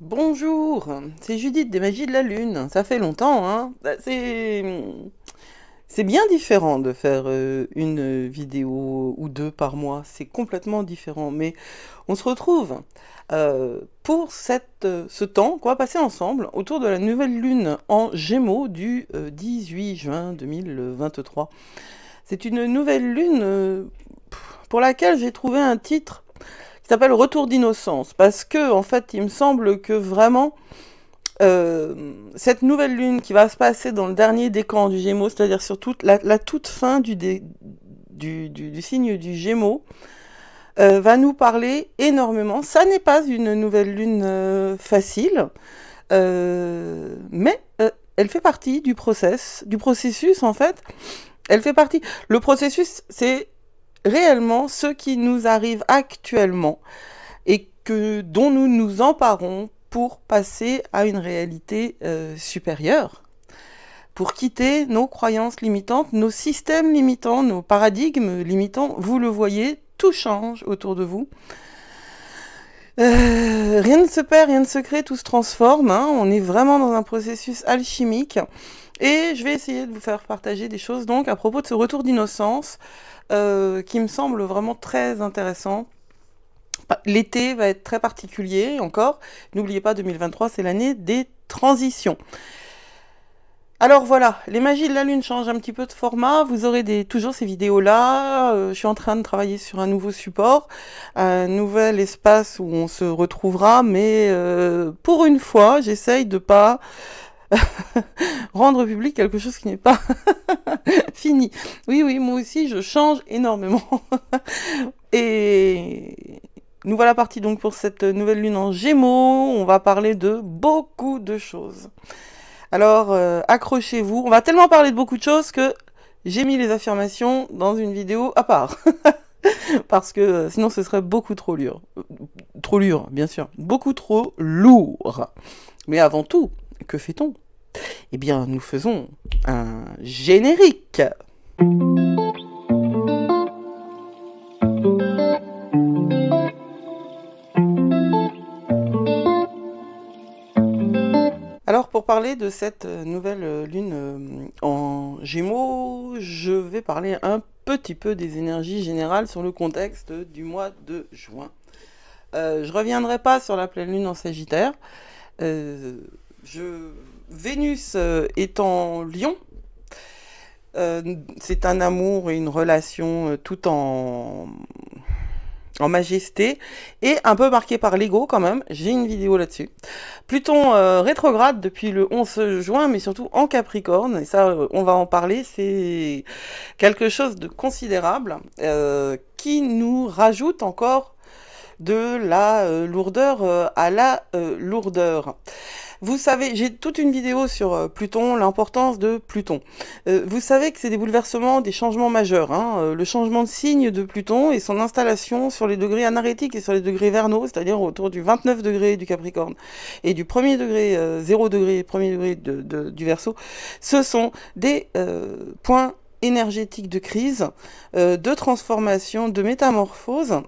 Bonjour, c'est Judith des Magies de la Lune. Ça fait longtemps, hein? C'est bien différent de faire une vidéo ou deux par mois. C'est complètement différent. Mais on se retrouve pour ce temps qu'on va passer ensemble autour de la nouvelle lune en Gémeaux du 18 juin 2023. C'est une nouvelle lune pour laquelle j'ai trouvé un titre qui s'appelle Retour d'innocence, parce que en fait, il me semble que vraiment cette nouvelle lune qui va se passer dans le dernier décan du Gémeaux, c'est-à-dire sur la toute fin du signe du Gémeaux, va nous parler énormément. Ça n'est pas une nouvelle lune facile, mais elle fait partie du processus en fait. Elle fait partie. Le processus, c'est réellement ce qui nous arrive actuellement et dont nous nous emparons pour passer à une réalité supérieure, pour quitter nos croyances limitantes, nos systèmes limitants, nos paradigmes limitants. Vous le voyez, tout change autour de vous. Rien ne se perd, rien ne se crée, tout se transforme, hein. On est vraiment dans un processus alchimique. Et je vais essayer de vous faire partager des choses donc à propos de ce retour d'innocence qui me semble vraiment très intéressant. L'été va être très particulier encore. N'oubliez pas, 2023, c'est l'année des transitions. Alors voilà, les magies de la Lune changent un petit peu de format. Vous aurez toujours ces vidéos-là. Je suis en train de travailler sur un nouveau support, un nouvel espace où on se retrouvera. Mais pour une fois, j'essaye de pas rendre public quelque chose qui n'est pas fini. Oui, oui, moi aussi, je change énormément. Et nous voilà partis donc pour cette nouvelle lune en Gémeaux. On va parler de beaucoup de choses. Alors, accrochez-vous. On va tellement parler de beaucoup de choses que j'ai mis les affirmations dans une vidéo à part. Parce que sinon ce serait beaucoup trop lourd. Trop lourd, bien sûr. Beaucoup trop lourd. Mais avant tout, que fait-on? Eh bien, nous faisons un générique. Alors, pour parler de cette nouvelle lune en Gémeaux, je vais parler un petit peu des énergies générales sur le contexte du mois de juin. Je reviendrai pas sur la pleine lune en Sagittaire. Euh, Vénus est en Lion. C'est un amour et une relation tout en majesté et un peu marqué par l'ego quand même. J'ai une vidéo là-dessus. Pluton rétrograde depuis le 11 juin, mais surtout en Capricorne, et ça on va en parler, c'est quelque chose de considérable qui nous rajoute encore de la lourdeur à la lourdeur. Vous savez, j'ai toute une vidéo sur Pluton, l'importance de Pluton. Vous savez que c'est des bouleversements, des changements majeurs, hein. Le changement de signe de Pluton et son installation sur les degrés anarétiques et sur les degrés vernaux, c'est-à-dire autour du 29 degré du Capricorne et du premier degré, 0 degré, premier degré du Verseau, ce sont des points énergétique de crise, de transformation, de métamorphose,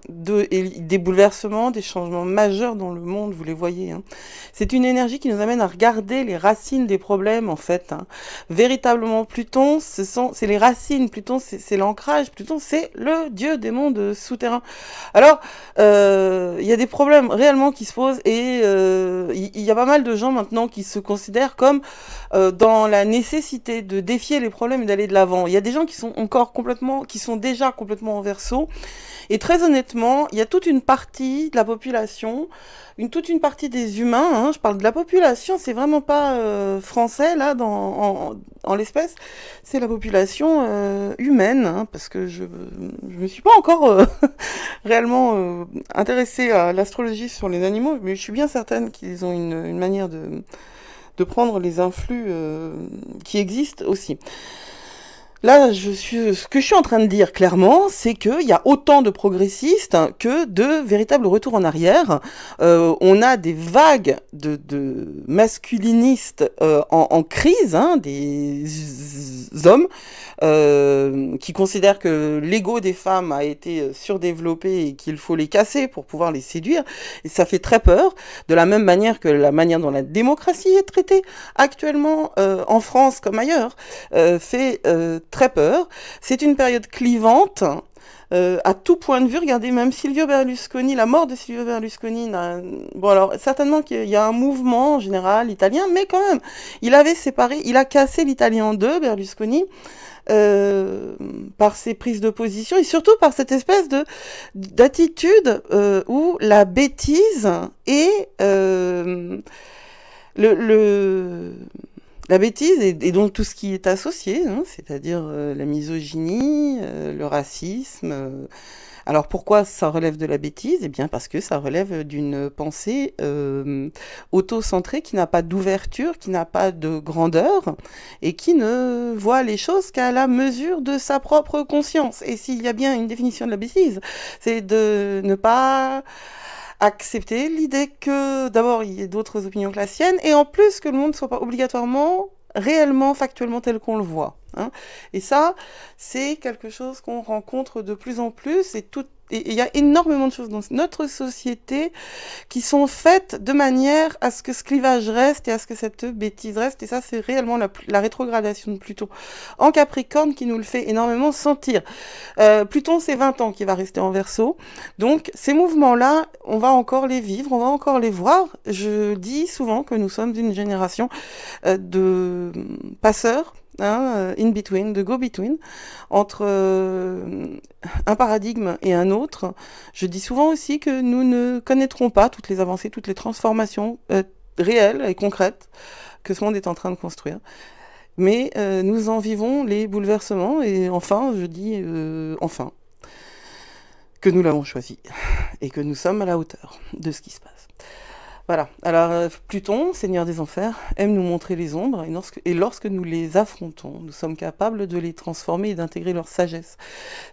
et des bouleversements, des changements majeurs dans le monde, vous les voyez, hein. C'est une énergie qui nous amène à regarder les racines des problèmes, en fait, hein. Véritablement, Pluton, c'est les racines, Pluton, c'est l'ancrage, Pluton, c'est le dieu des mondes souterrains. Alors, il y a des problèmes réellement qui se posent, et il y a pas mal de gens maintenant qui se considèrent comme dans la nécessité de défier les problèmes et d'aller de l'avant. Il y a des gens qui sont déjà complètement en Verseau. Et très honnêtement, il y a toute une partie de la population, toute une partie des humains, hein, je parle de la population, c'est vraiment pas français là en l'espèce, c'est la population humaine, hein, parce que je me suis pas encore réellement intéressée à l'astrologie sur les animaux, mais je suis bien certaine qu'ils ont une manière de prendre les influx qui existent aussi. Là, ce que je suis en train de dire clairement, c'est qu'il y a autant de progressistes que de véritables retours en arrière. On a des vagues de masculinistes en crise, hein, des hommes qui considèrent que l'ego des femmes a été surdéveloppé et qu'il faut les casser pour pouvoir les séduire. Et ça fait très peur, de la même manière que la manière dont la démocratie est traitée actuellement en France comme ailleurs fait très peur. C'est une période clivante. À tout point de vue, regardez, même Silvio Berlusconi, la mort de Silvio Berlusconi, bon alors certainement qu'il y a un mouvement en général italien, mais quand même, il avait séparé, il a cassé l'Italie en deux, Berlusconi, par ses prises de position et surtout par cette espèce de d'attitude où la bêtise et le la bêtise et donc tout ce qui est associé, hein, c'est-à-dire la misogynie, le racisme. Alors pourquoi ça relève de la bêtise? Eh bien parce que ça relève d'une pensée auto-centrée qui n'a pas d'ouverture, qui n'a pas de grandeur et qui ne voit les choses qu'à la mesure de sa propre conscience. Et s'il y a bien une définition de la bêtise, c'est de ne pas accepter l'idée que d'abord il y ait d'autres opinions que la sienne et en plus que le monde ne soit pas obligatoirement réellement, factuellement tel qu'on le voit. Hein. Et ça, c'est quelque chose qu'on rencontre de plus en plus et il y a énormément de choses dans notre société qui sont faites de manière à ce que ce clivage reste et à ce que cette bêtise reste. Et ça, c'est réellement la rétrogradation de Pluton en Capricorne qui nous le fait énormément sentir. Pluton, c'est 20 ans qui va rester en Verseau. Donc, ces mouvements-là, on va encore les vivre, on va encore les voir. Je dis souvent que nous sommes une génération de passeurs, hein, in between, de go between, entre un paradigme et un autre. Je dis souvent aussi que nous ne connaîtrons pas toutes les avancées, toutes les transformations réelles et concrètes que ce monde est en train de construire. Mais nous en vivons les bouleversements et enfin, je dis enfin, que nous l'avons choisi et que nous sommes à la hauteur de ce qui se passe. Voilà, alors Pluton, Seigneur des Enfers, aime nous montrer les ombres, et lorsque nous les affrontons, nous sommes capables de les transformer et d'intégrer leur sagesse.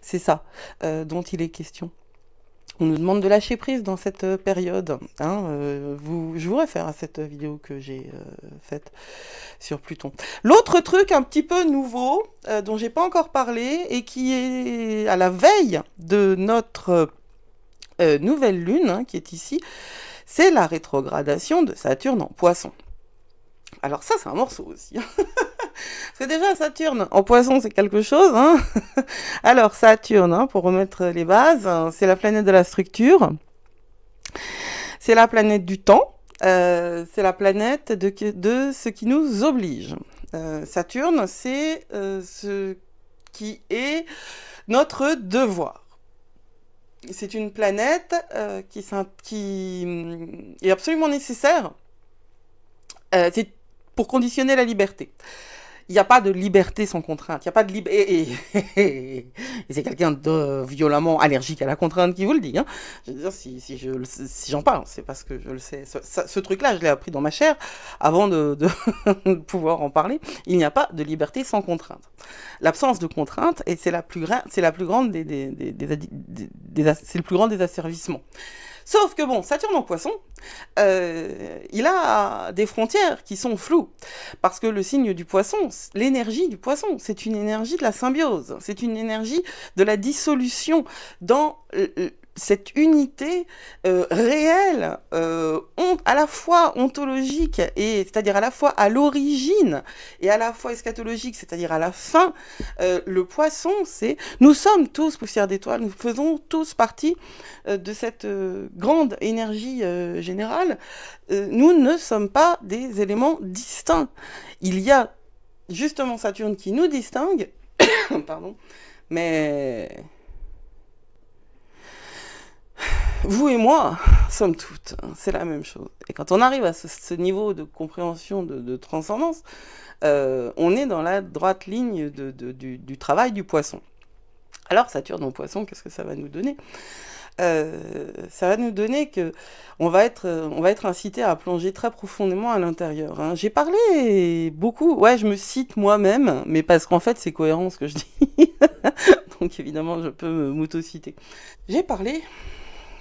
C'est ça dont il est question. On nous demande de lâcher prise dans cette période. Hein, je vous réfère à cette vidéo que j'ai faite sur Pluton. L'autre truc un petit peu nouveau, dont j'ai pas encore parlé, et qui est à la veille de notre nouvelle lune, hein, qui est ici, c'est la rétrogradation de Saturne en Poisson. Alors ça, c'est un morceau aussi. Parce que déjà, Saturne en Poisson, c'est quelque chose. Hein. Alors Saturne, hein, pour remettre les bases, hein, c'est la planète de la structure. C'est la planète du temps. C'est la planète de ce qui nous oblige. Saturne, c'est ce qui est notre devoir. C'est une planète qui est absolument nécessaire c'est pour conditionner la liberté. Il n'y a pas de liberté sans contrainte. Il n'y a pas de liberté. Et c'est quelqu'un de violemment allergique à la contrainte qui vous le dit. Hein. Je veux dire, si j'en parle, c'est parce que je le sais. Ce truc-là, je l'ai appris dans ma chair avant de pouvoir en parler. Il n'y a pas de liberté sans contrainte. L'absence de contrainte, et c'est c'est le plus grand des asservissements. Sauf que bon, Saturne en Poisson, il a des frontières qui sont floues. Parce que le signe du Poisson, l'énergie du Poisson, c'est une énergie de la symbiose. C'est une énergie de la dissolution dans cette unité réelle, à la fois ontologique, c'est-à-dire à la fois à l'origine, et à la fois eschatologique, c'est-à-dire à la fin. Le Poisson, nous sommes tous poussière d'étoiles, nous faisons tous partie de cette grande énergie générale. Nous ne sommes pas des éléments distincts. Il y a justement Saturne qui nous distingue, pardon, mais vous et moi sommes toutes, c'est la même chose. Et quand on arrive à ce niveau de compréhension, de transcendance, on est dans la droite ligne du travail du Poisson. Alors Saturne en Poisson, qu'est-ce que ça va nous donner ? ça va nous donner que on va être incité à plonger très profondément à l'intérieur, hein. J'ai parlé beaucoup, ouais, je me cite moi-même, mais parce qu'en fait c'est cohérent ce que je dis, donc évidemment je peux m'auto-citer. J'ai parlé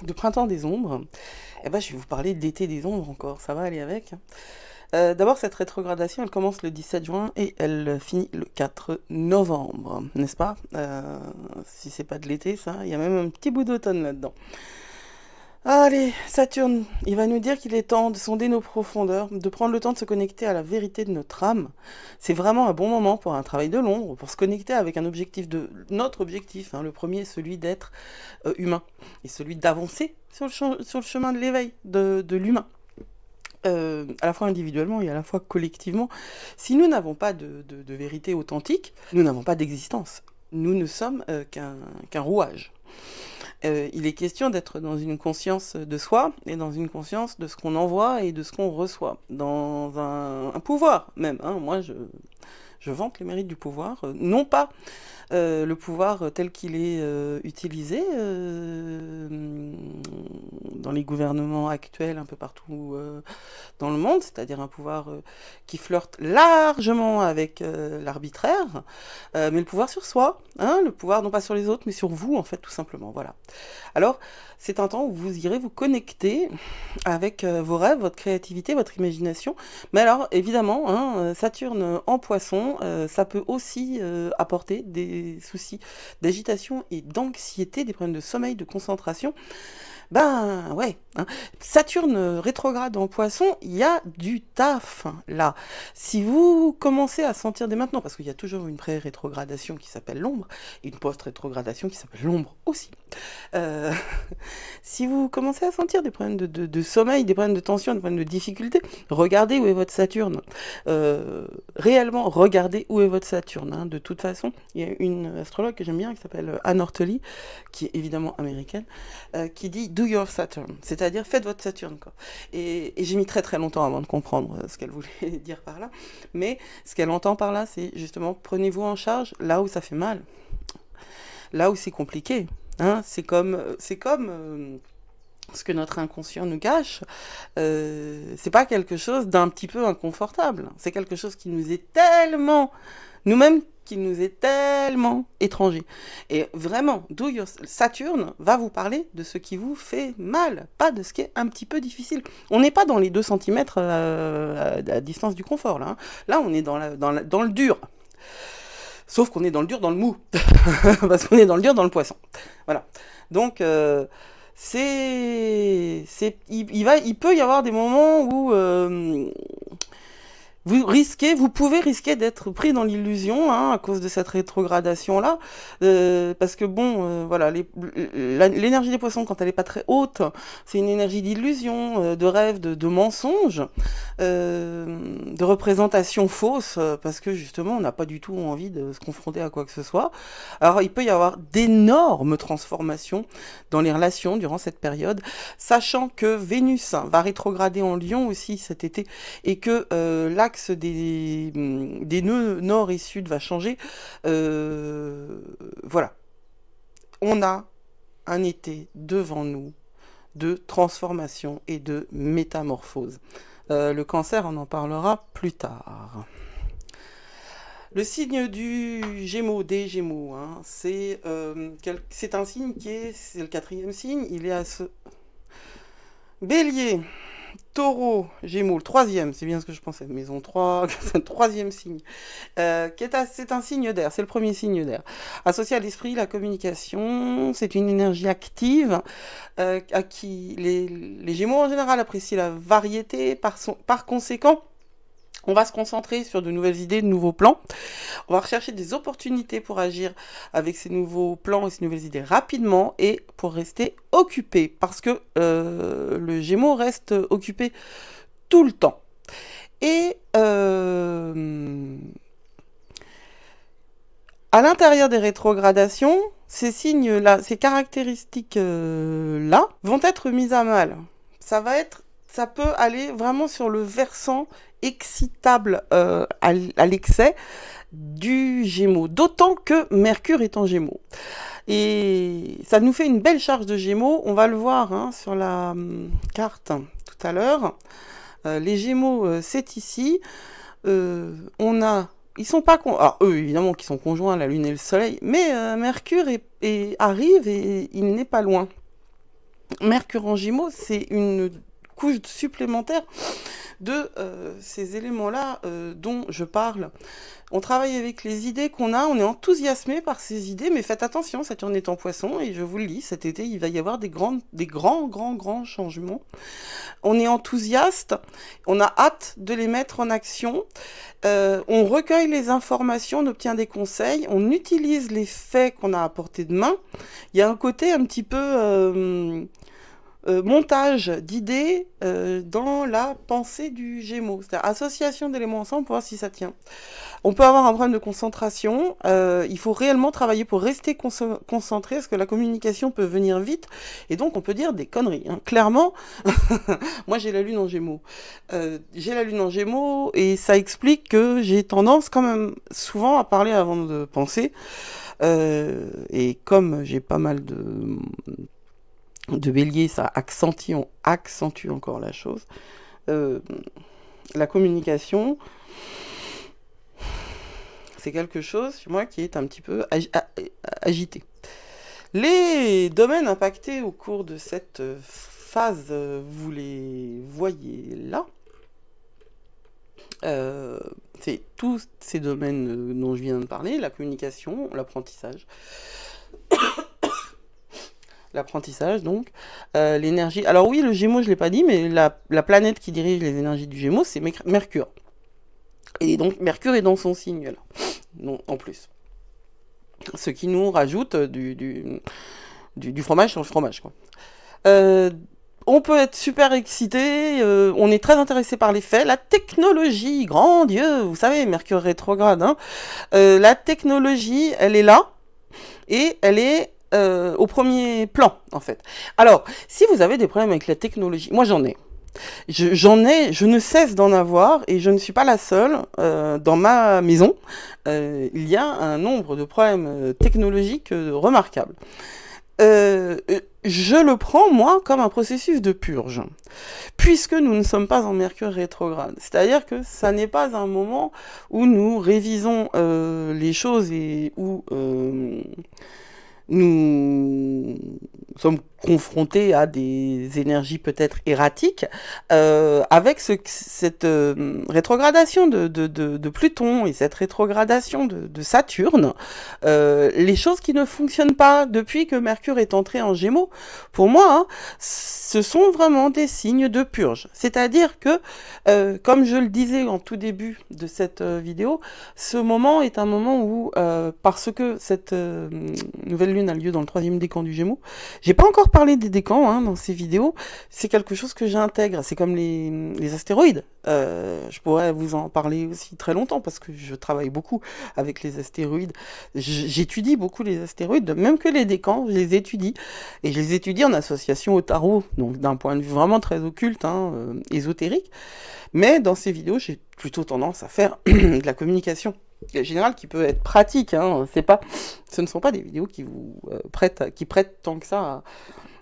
de printemps des ombres, et ben je vais vous parler d'été des ombres encore, ça va aller avec, hein. D'abord, cette rétrogradation, elle commence le 17 juin et elle finit le 4 novembre, n'est-ce pas? Si c'est pas de l'été, ça, il y a même un petit bout d'automne là-dedans. Allez, Saturne, il va nous dire qu'il est temps de sonder nos profondeurs, de prendre le temps de se connecter à la vérité de notre âme. C'est vraiment un bon moment pour un travail de l'ombre, pour se connecter avec un objectif notre objectif, hein. Le premier est celui d'être humain, et celui d'avancer sur le chemin de l'éveil de l'humain. À la fois individuellement et à la fois collectivement. Si nous n'avons pas de vérité authentique, nous n'avons pas d'existence. Nous ne sommes qu'un rouage. Il est question d'être dans une conscience de soi et dans une conscience de ce qu'on envoie et de ce qu'on reçoit. Dans un pouvoir même, hein. Moi, je vante les mérites du pouvoir, non pas le pouvoir tel qu'il est utilisé dans les gouvernements actuels un peu partout dans le monde, c'est-à-dire un pouvoir qui flirte largement avec l'arbitraire, mais le pouvoir sur soi, hein, le pouvoir non pas sur les autres, mais sur vous, en fait, tout simplement, voilà. Alors, c'est un temps où vous irez vous connecter avec vos rêves, votre créativité, votre imagination, mais alors, évidemment, hein, Saturne en Poisson, ça peut aussi apporter des soucis d'agitation et d'anxiété, des problèmes de sommeil, de concentration. Ben ouais, hein. Saturne rétrograde en Poisson, il y a du taf là. Si vous commencez à sentir dès maintenant, parce qu'il y a toujours une pré-rétrogradation qui s'appelle l'ombre, et une post-rétrogradation qui s'appelle l'ombre aussi. Euh, si vous commencez à sentir des problèmes de sommeil, des problèmes de tension, des problèmes de difficulté, regardez où est votre Saturne. Réellement, regardez où est votre Saturne, hein. De toute façon, il y a une astrologue que j'aime bien qui s'appelle Anne Orteli, qui est évidemment américaine, qui dit Do your Saturn, c'est-à-dire faites votre Saturne, quoi. Et j'ai mis très très longtemps avant de comprendre ce qu'elle voulait dire par là, mais ce qu'elle entend par là, c'est justement prenez-vous en charge là où ça fait mal, là où c'est compliqué, hein. C'est comme ce que notre inconscient nous cache, c'est pas quelque chose d'un petit peu inconfortable, c'est quelque chose qui nous est tellement, nous-mêmes, qui nous est tellement étranger. Et vraiment, Saturne va vous parler de ce qui vous fait mal, pas de ce qui est un petit peu difficile. On n'est pas dans les 2 centimètres à distance du confort, là, hein. Là, on est dans le dur. Sauf qu'on est dans le dur, dans le mou. Parce qu'on est dans le dur, dans le poisson. Voilà. Donc, il peut y avoir des moments où vous pouvez risquer d'être pris dans l'illusion, hein, à cause de cette rétrogradation-là, parce que bon, voilà, l'énergie des poissons, quand elle est pas très haute, c'est une énergie d'illusion, de rêve, de mensonge, de représentation fausse, parce que justement, on n'a pas du tout envie de se confronter à quoi que ce soit. Alors, il peut y avoir d'énormes transformations dans les relations durant cette période, sachant que Vénus va rétrograder en Lion aussi cet été, et que l'axe des nœuds nord et sud va changer. Voilà. On a un été devant nous de transformation et de métamorphose. Le Cancer, on en parlera plus tard. Le signe du Gémeaux, des Gémeaux, hein, c'est un signe c'est le 4e signe, il est à ce... Bélier, Taureau, Gémeaux, le 3e, c'est bien ce que je pensais, maison 3, c'est le 3e signe, c'est un signe d'air, c'est le premier signe d'air. Associé à l'esprit, la communication, c'est une énergie active, à qui les Gémeaux en général apprécient la variété, par conséquent, on va se concentrer sur de nouvelles idées, de nouveaux plans. On va rechercher des opportunités pour agir avec ces nouveaux plans et ces nouvelles idées rapidement et pour rester occupé. Parce que le Gémeaux reste occupé tout le temps. Et à l'intérieur des rétrogradations, ces signes-là, ces caractéristiques-là vont être mises à mal. Ça va être ça peut aller vraiment sur le versant excitable à l'excès du Gémeaux, d'autant que Mercure est en Gémeaux. Et ça nous fait une belle charge de Gémeaux, on va le voir hein, sur la carte tout à l'heure. Les Gémeaux, c'est ici. On a, ils sont pas, alors eux évidemment qui sont conjoints, la Lune et le Soleil, mais Mercure arrive et il n'est pas loin. Mercure en Gémeaux, c'est une couche supplémentaire de ces éléments-là dont je parle. On travaille avec les idées qu'on a, on est enthousiasmé par ces idées, mais faites attention, Saturne est en Poisson, et je vous le dis, cet été, il va y avoir des grands changements. On est enthousiaste, on a hâte de les mettre en action, on recueille les informations, on obtient des conseils, on utilise les faits qu'on a à portée de main. Il y a un côté un petit peu montage d'idées dans la pensée du Gémeaux, c'est-à-dire association d'éléments ensemble pour voir si ça tient. On peut avoir un problème de concentration, il faut réellement travailler pour rester concentré, parce que la communication peut venir vite, et donc on peut dire des conneries. Hein. Clairement, moi j'ai la Lune en Gémeaux. Et ça explique que j'ai tendance quand même souvent à parler avant de penser, et comme j'ai pas mal de Bélier, ça accentue encore la chose. La communication, c'est quelque chose, chez moi, qui est un petit peu agité. Les domaines impactés au cours de cette phase, vous les voyez là. C'est tous ces domaines dont je viens de parler, la communication, l'apprentissage. L'apprentissage, donc, l'énergie. Alors oui, le Gémeaux, je ne l'ai pas dit, mais la planète qui dirige les énergies du Gémeaux, c'est Mercure. Et donc, Mercure est dans son signe, là, non, en plus. Ce qui nous rajoute du fromage sur le fromage, quoi. On peut être super excité, on est très intéressé par les faits. La technologie, grand Dieu, vous savez, Mercure rétrograde, hein. La technologie, elle est là, et elle est au premier plan, en fait. Alors, si vous avez des problèmes avec la technologie, moi j'en ai. Je ne cesse d'en avoir, et je ne suis pas la seule. Dans ma maison, il y a un nombre de problèmes technologiques remarquables. Je le prends, moi, comme un processus de purge, puisque nous ne sommes pas en Mercure rétrograde. C'est-à-dire que ça n'est pas un moment où nous révisons les choses et où nous sommes confrontés à des énergies peut-être erratiques, avec cette rétrogradation de Pluton et cette rétrogradation de Saturne, les choses qui ne fonctionnent pas depuis que Mercure est entré en Gémeaux, pour moi, hein, ce sont vraiment des signes de purge. C'est-à-dire que, comme je le disais en tout début de cette vidéo, ce moment est un moment où, parce que cette nouvelle lune a lieu dans le 3e décan du Gémeaux, j'ai pas encore parlé des décans hein, dans ces vidéos, c'est quelque chose que j'intègre, c'est comme les astéroïdes. Je pourrais vous en parler aussi très longtemps parce que je travaille beaucoup avec les astéroïdes. J'étudie beaucoup les astéroïdes, même que les décans, je les étudie. Et je les étudie en association au tarot, donc d'un point de vue vraiment très occulte, hein, ésotérique. Mais dans ces vidéos, j'ai plutôt tendance à faire de la communication générale qui peut être pratique. Hein, ce ne sont pas des vidéos qui vous prêtent tant que ça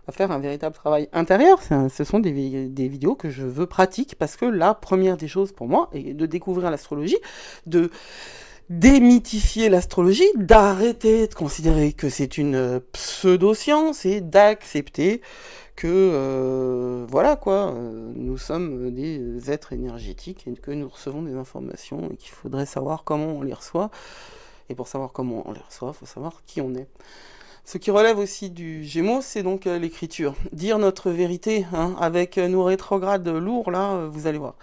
à faire un véritable travail intérieur. Ce sont des vidéos que je veux pratiques parce que la première des choses pour moi est de découvrir l'astrologie, de démythifier l'astrologie, d'arrêter de considérer que c'est une pseudo-science et d'accepter que voilà quoi, nous sommes des êtres énergétiques et que nous recevons des informations et qu'il faudrait savoir comment on les reçoit. Et pour savoir comment on les reçoit, il faut savoir qui on est. Ce qui relève aussi du Gémeaux, c'est donc l'écriture. Dire notre vérité, hein, avec nos rétrogrades lourds, là, vous allez voir.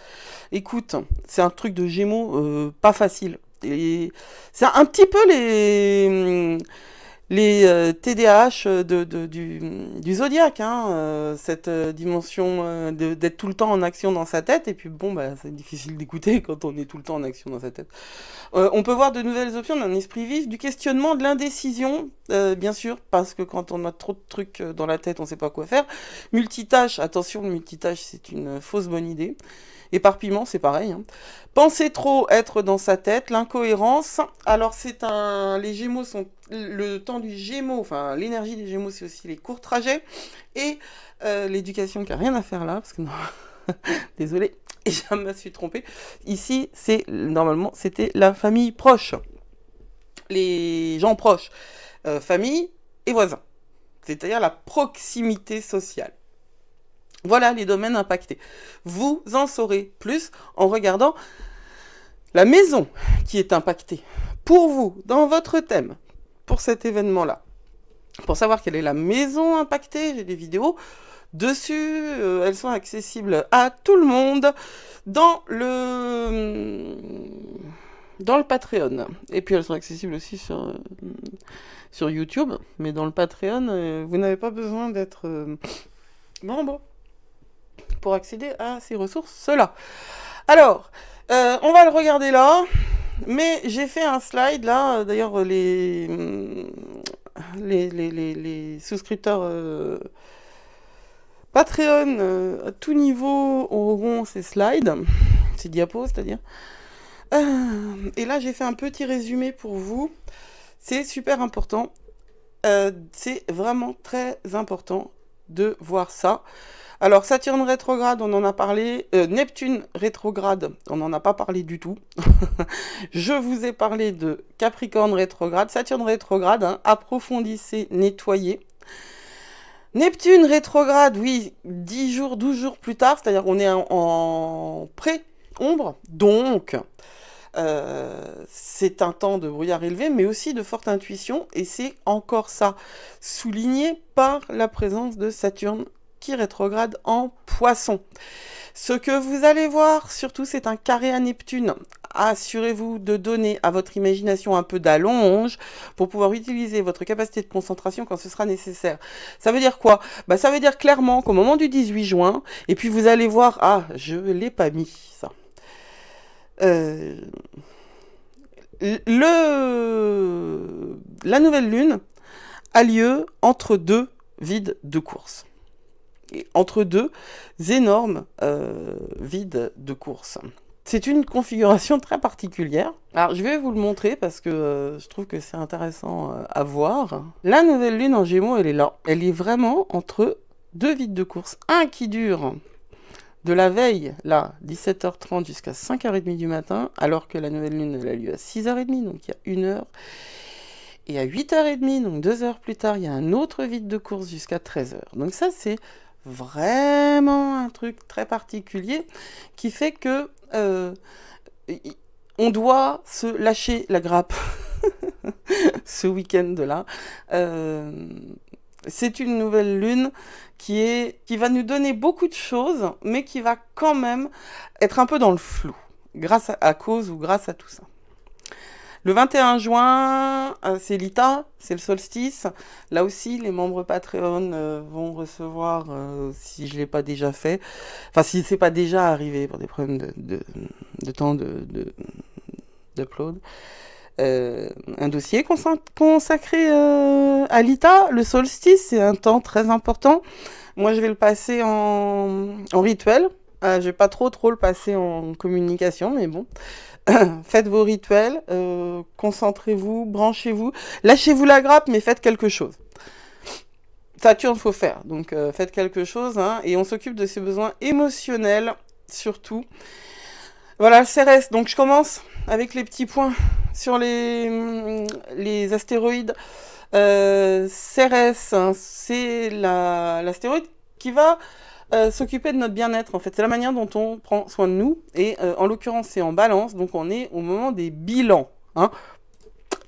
Écoute, c'est un truc de Gémeaux pas facile. Et c'est un petit peu les TDAH du zodiaque, hein, cette dimension d'être tout le temps en action dans sa tête, et puis bon, bah, c'est difficile d'écouter quand on est tout le temps en action dans sa tête. On peut voir de nouvelles options d'un esprit vif, du questionnement, de l'indécision, bien sûr, parce que quand on a trop de trucs dans la tête, on ne sait pas quoi faire. Multitâche, attention, le multitâche, c'est une fausse bonne idée. Éparpillement, c'est pareil. Hein. Penser trop, être dans sa tête, l'incohérence. Alors, les Gémeaux sont le temps du Gémeaux, enfin, l'énergie des Gémeaux, c'est aussi les courts trajets et l'éducation qui a rien à faire là, parce que non, désolé, je me suis trompée. Ici, normalement, c'était la famille proche, les gens proches, famille et voisins, c'est-à-dire la proximité sociale. Voilà les domaines impactés. Vous en saurez plus en regardant la maison qui est impactée pour vous, dans votre thème, pour cet événement-là. Pour savoir quelle est la maison impactée, j'ai des vidéos dessus. Elles sont accessibles à tout le monde dans le Patreon. Et puis elles sont accessibles aussi sur YouTube. Mais dans le Patreon, vous n'avez pas besoin d'être membre pour accéder à ces ressources-là. Alors, on va le regarder là, mais j'ai fait un slide là, d'ailleurs les souscripteurs Patreon à tout niveau auront ces slides, ces diapos, c'est-à-dire. Et là, j'ai fait un petit résumé pour vous. C'est super important. C'est vraiment très important de voir ça. Alors, Saturne rétrograde, on en a parlé. Neptune rétrograde, on n'en a pas parlé du tout. Je vous ai parlé de Capricorne rétrograde. Saturne rétrograde, hein, approfondissez, nettoyez. Neptune rétrograde, oui, 10 jours, 12 jours plus tard, c'est-à-dire qu'on est en pré-ombre. Donc, c'est un temps de brouillard élevé, mais aussi de forte intuition. Et c'est encore ça, souligné par la présence de Saturne qui rétrograde en Poisson. Ce que vous allez voir, surtout, c'est un carré à Neptune. Assurez-vous de donner à votre imagination un peu d'allonge pour pouvoir utiliser votre capacité de concentration quand ce sera nécessaire. Ça veut dire quoi? Bah, ça veut dire clairement qu'au moment du 18 juin, et puis vous allez voir, ah, je ne l'ai pas mis, ça. La nouvelle lune a lieu entre deux vides de course. Et entre deux énormes vides de course. C'est une configuration très particulière. Alors, je vais vous le montrer parce que je trouve que c'est intéressant à voir. La nouvelle lune en Gémeaux, elle est là. Elle est vraiment entre deux vides de course. Un qui dure de la veille, là, 17h30 jusqu'à 5h30 du matin, alors que la nouvelle lune, elle a lieu à 6h30, donc il y a 1 heure. Et à 8h30, donc 2 heures plus tard, il y a un autre vide de course jusqu'à 13h. Donc ça, c'est vraiment un truc très particulier qui fait que on doit se lâcher la grappe ce week-end-là. C'est une nouvelle lune qui va nous donner beaucoup de choses, mais qui va quand même être un peu dans le flou, à cause ou grâce à tout ça. Le 21 juin, c'est l'ITA, c'est le solstice. Là aussi, les membres Patreon vont recevoir, si je ne l'ai pas déjà fait, enfin si ce n'est pas déjà arrivé pour des problèmes de temps d'upload, un dossier consacré à l'ITA. Le solstice, c'est un temps très important. Moi, je vais le passer en rituel. Je ne vais pas trop le passer en communication, mais bon. Faites vos rituels, concentrez-vous, branchez-vous, lâchez-vous la grappe, mais faites quelque chose. Saturne, faut faire, donc faites quelque chose, hein, et on s'occupe de ses besoins émotionnels, surtout. Voilà, le Cérès, donc je commence avec les petits points sur les astéroïdes. Cérès, hein, c'est l'astéroïde qui va s'occuper de notre bien-être, en fait. C'est la manière dont on prend soin de nous. Et en l'occurrence, c'est en balance. Donc, on est au moment des bilans. Hein.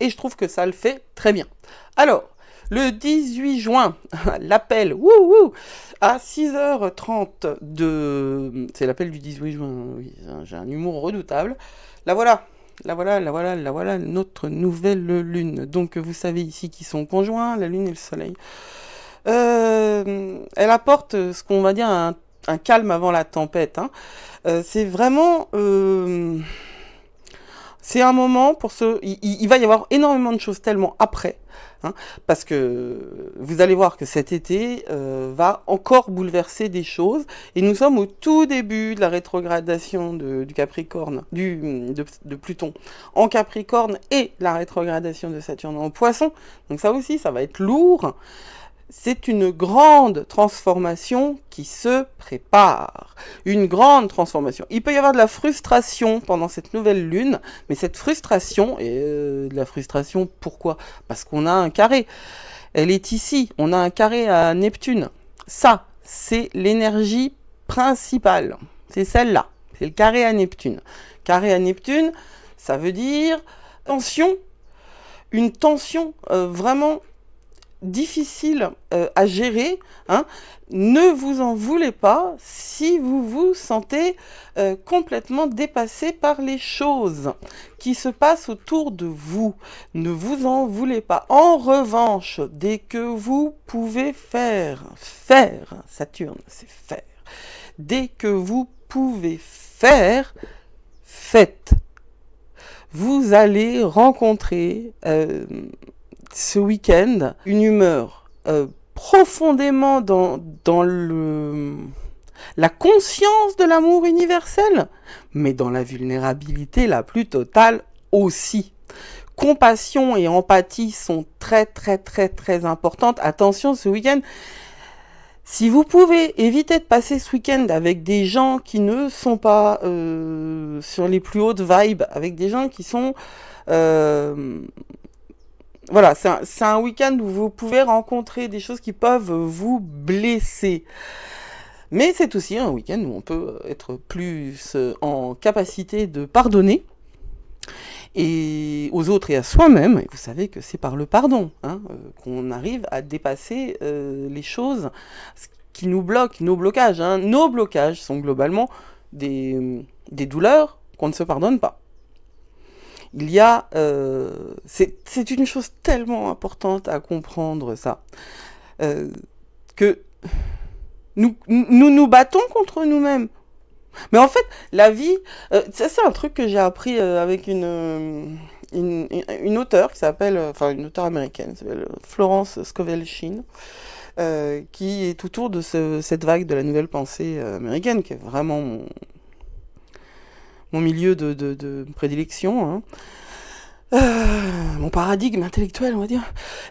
Et je trouve que ça le fait très bien. Alors, le 18 juin, l'appel, à 6h30 c'est l'appel du 18 juin. Oui, j'ai un humour redoutable. Là, voilà. La voilà, la voilà, la voilà, notre nouvelle lune. Donc vous savez ici qu'ils sont conjoints, la lune et le soleil. Elle apporte ce qu'on va dire un calme avant la tempête. Hein. C'est vraiment... c'est un moment pour ce... Il va y avoir énormément de choses tellement après. Hein, parce que vous allez voir que cet été va encore bouleverser des choses. Et nous sommes au tout début de la rétrogradation du Capricorne, de Pluton en Capricorne et la rétrogradation de Saturne en Poisson. Donc ça aussi, ça va être lourd. C'est une grande transformation qui se prépare. Une grande transformation. Il peut y avoir de la frustration pendant cette nouvelle lune, mais cette frustration, et de la frustration, pourquoi? Parce qu'on a un carré. Elle est ici. On a un carré à Neptune. Ça, c'est l'énergie principale. C'est celle-là. C'est le carré à Neptune. Carré à Neptune, ça veut dire tension. Une tension vraiment difficile à gérer, hein. Ne vous en voulez pas si vous vous sentez complètement dépassé par les choses qui se passent autour de vous. Ne vous en voulez pas. En revanche, dès que vous pouvez faire, Saturne, c'est faire. Dès que vous pouvez faire, faites. Vous allez rencontrer ce week-end une humeur profondément dans la conscience de l'amour universel, mais dans la vulnérabilité la plus totale aussi. Compassion et empathie sont très très très très importantes. Attention ce week-end, si vous pouvez éviter de passer ce week-end avec des gens qui ne sont pas sur les plus hautes vibes, avec des gens qui sont... voilà, c'est un week-end où vous pouvez rencontrer des choses qui peuvent vous blesser. Mais c'est aussi un week-end où on peut être plus en capacité de pardonner et aux autres et à soi-même. Et vous savez que c'est par le pardon hein, qu'on arrive à dépasser les choses qui nous bloquent, nos blocages. Hein. Nos blocages sont globalement des douleurs qu'on ne se pardonne pas. Il y a... c'est une chose tellement importante à comprendre, ça. Que nous battons contre nous-mêmes. Mais en fait, la vie... ça, c'est un truc que j'ai appris avec une auteure qui s'appelle... Enfin, une auteure américaine, qui s'appelle Florence Scovel Shinn, qui est autour de cette vague de la nouvelle pensée américaine, qui est vraiment mon milieu de prédilection, hein. Mon paradigme intellectuel, on va dire.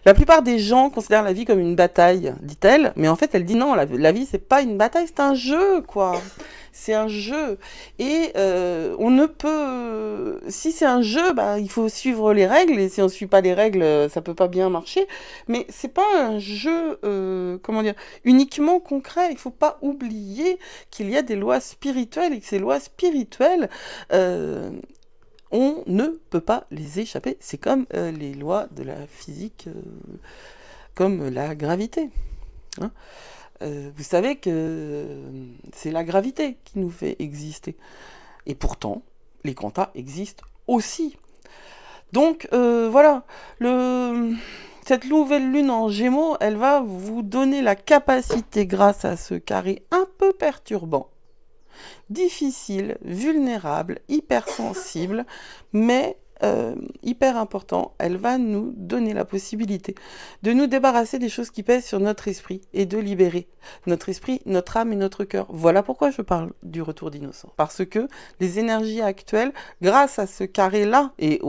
La plupart des gens considèrent la vie comme une bataille, dit-elle, mais en fait, elle dit non, la vie, c'est pas une bataille, c'est un jeu, quoi. C'est un jeu. Et on ne peut... Si c'est un jeu, bah, il faut suivre les règles, et si on ne suit pas les règles, ça peut pas bien marcher. Mais c'est pas un jeu, comment dire, uniquement concret. Il faut pas oublier qu'il y a des lois spirituelles, et que ces lois spirituelles... on ne peut pas les échapper. C'est comme les lois de la physique, comme la gravité. Hein. Vous savez que c'est la gravité qui nous fait exister. Et pourtant, les quantas existent aussi. Donc, voilà. Cette nouvelle lune en Gémeaux, elle va vous donner la capacité, grâce à ce carré un peu perturbant, difficile, vulnérable, hypersensible, mais hyper important. Elle va nous donner la possibilité de nous débarrasser des choses qui pèsent sur notre esprit et de libérer notre esprit, notre âme et notre cœur. Voilà pourquoi je parle du retour d'innocence. Parce que les énergies actuelles, grâce à ce carré-là et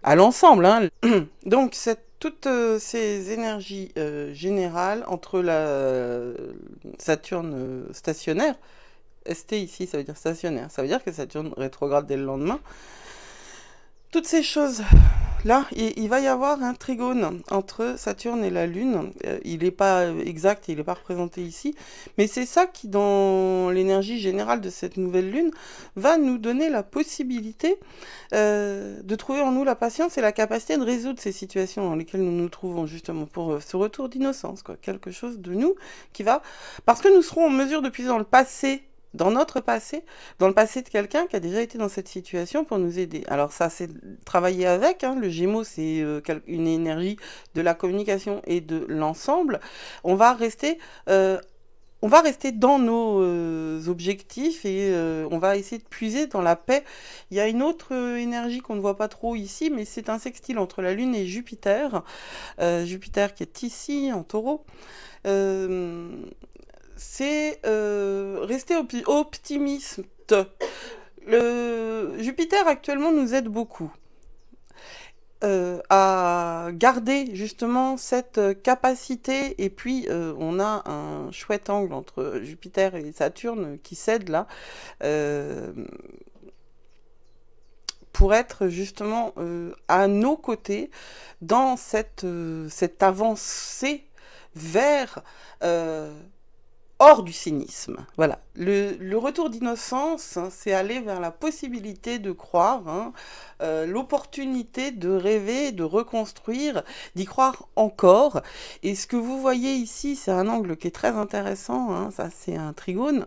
à l'ensemble, hein, donc toutes ces énergies générales entre la Saturne stationnaire, ST ici ça veut dire stationnaire, ça veut dire que Saturne rétrograde dès le lendemain, toutes ces choses là, il va y avoir un trigone entre Saturne et la Lune. Il n'est pas exact, il n'est pas représenté ici, mais c'est ça qui, dans l'énergie générale de cette nouvelle Lune, va nous donner la possibilité de trouver en nous la patience et la capacité de résoudre ces situations dans lesquelles nous nous trouvons, justement, pour ce retour d'innocence, quoi. Quelque chose de nous qui va... Parce que nous serons en mesure de puiser dans le passé dans notre passé, dans le passé de quelqu'un qui a déjà été dans cette situation pour nous aider. Alors ça, c'est travailler avec, hein. Le Gémeaux, c'est une énergie de la communication et de l'ensemble. On va rester... on va rester dans nos objectifs et on va essayer de puiser dans la paix. Il y a une autre énergie qu'on ne voit pas trop ici, mais c'est un sextile entre la Lune et Jupiter. Jupiter qui est ici, en Taureau. C'est rester optimiste. Le Jupiter actuellement nous aide beaucoup à garder justement cette capacité, et puis on a un chouette angle entre Jupiter et Saturne qui cède là pour être justement à nos côtés dans cette avancée vers hors du cynisme. Voilà. Le retour d'innocence, hein, c'est aller vers la possibilité de croire, hein, l'opportunité de rêver, de reconstruire, d'y croire encore. Et ce que vous voyez ici, c'est un angle qui est très intéressant, hein, ça c'est un trigone.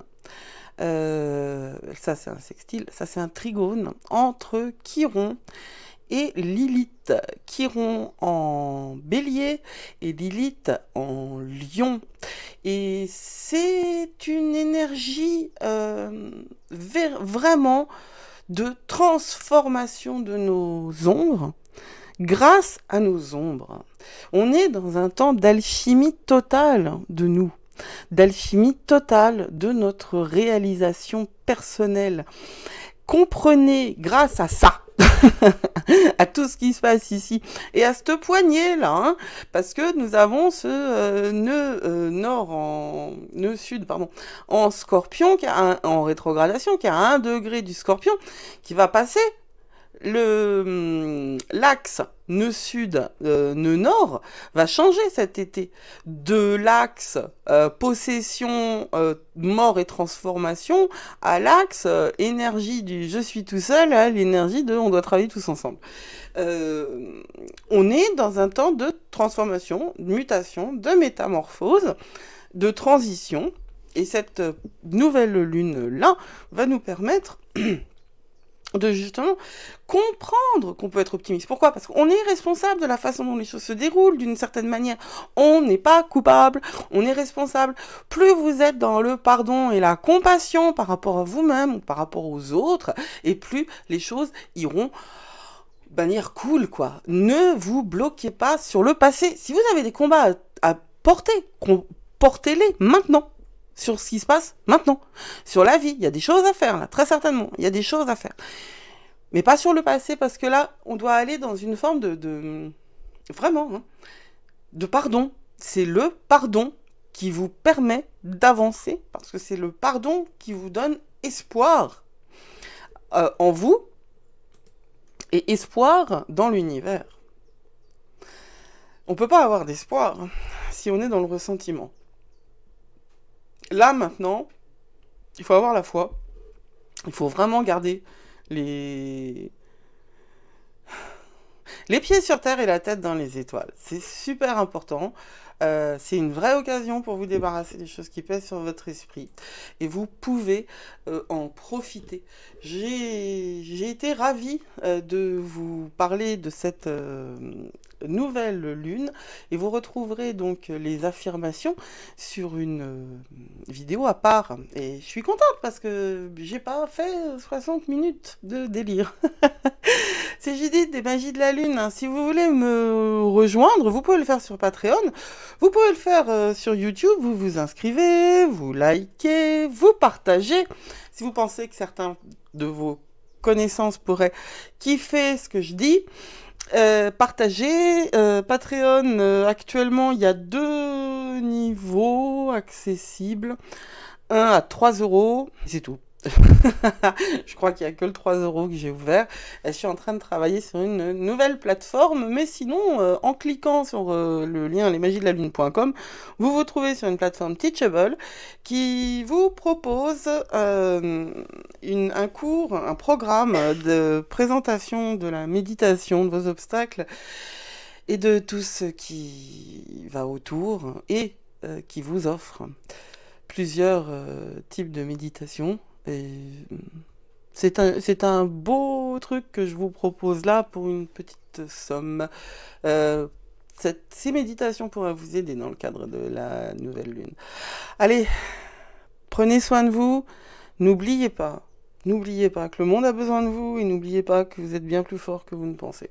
Ça c'est un sextile, ça c'est un trigone entre Chiron et Lilith. Chiron en bélier et Lilith en lion. Et c'est une énergie vraiment de transformation de nos ombres grâce à nos ombres. On est dans un temps d'alchimie totale de nous, d'alchimie totale de notre réalisation personnelle. Comprenez grâce à ça, à tout ce qui se passe ici, et à cette poignée là, hein, parce que nous avons ce nœud sud, pardon, en Scorpion, qui a en rétrogradation, qui a 1 degré du Scorpion, qui va passer l'axe nœud sud, nœud nord va changer cet été de l'axe possession, mort et transformation à l'axe énergie du je suis tout seul à l'énergie de on doit travailler tous ensemble. On est dans un temps de transformation, de mutation, de métamorphose, de transition, et cette nouvelle lune là va nous permettre de justement comprendre qu'on peut être optimiste. Pourquoi? Parce qu'on est responsable de la façon dont les choses se déroulent d'une certaine manière. On n'est pas coupable, on est responsable. Plus vous êtes dans le pardon et la compassion par rapport à vous-même ou par rapport aux autres, et plus les choses iront de manière cool, quoi. Ne vous bloquez pas sur le passé. Si vous avez des combats à porter, portez-les maintenant. Sur ce qui se passe maintenant, sur la vie, il y a des choses à faire là, très certainement, il y a des choses à faire, mais pas sur le passé, parce que là, on doit aller dans une forme de vraiment, hein, de pardon. C'est le pardon qui vous permet d'avancer, parce que c'est le pardon qui vous donne espoir en vous, et espoir dans l'univers. On peut pas avoir d'espoir si on est dans le ressentiment. Là, maintenant, il faut avoir la foi. Il faut vraiment garder les pieds sur terre et la tête dans les étoiles. C'est super important. C'est une vraie occasion pour vous débarrasser des choses qui pèsent sur votre esprit. Et vous pouvez en profiter. J'ai été ravie de vous parler de cette nouvelle lune, et vous retrouverez donc les affirmations sur une vidéo à part, et je suis contente parce que j'ai pas fait 60 minutes de délire. C'est Judith des Magies de la Lune, hein. Si vous voulez me rejoindre, vous pouvez le faire sur Patreon, vous pouvez le faire sur YouTube, vous vous inscrivez, vous likez, vous partagez. Si vous pensez que certains de vos connaissances pourraient kiffer ce que je dis, partagez. Patreon, actuellement, il y a 2 niveaux accessibles. Un à 3 €, c'est tout. Je crois qu'il n'y a que le 3 € que j'ai ouvert. Et je suis en train de travailler sur une nouvelle plateforme, mais sinon, en cliquant sur le lien lesmagiesdelalune.com, vous vous trouvez sur une plateforme Teachable qui vous propose un cours, un programme de présentation de la méditation, de vos obstacles et de tout ce qui va autour, et qui vous offre plusieurs types de méditation. Et c'est un beau truc que je vous propose là pour une petite somme. Euh, ces méditations pourraient vous aider dans le cadre de la nouvelle lune. Allez, prenez soin de vous. N'oubliez pas que le monde a besoin de vous et n'oubliez pas que vous êtes bien plus fort que vous ne pensez.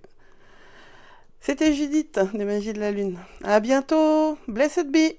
C'était Judith des Magies de la Lune. À bientôt. Blessed be.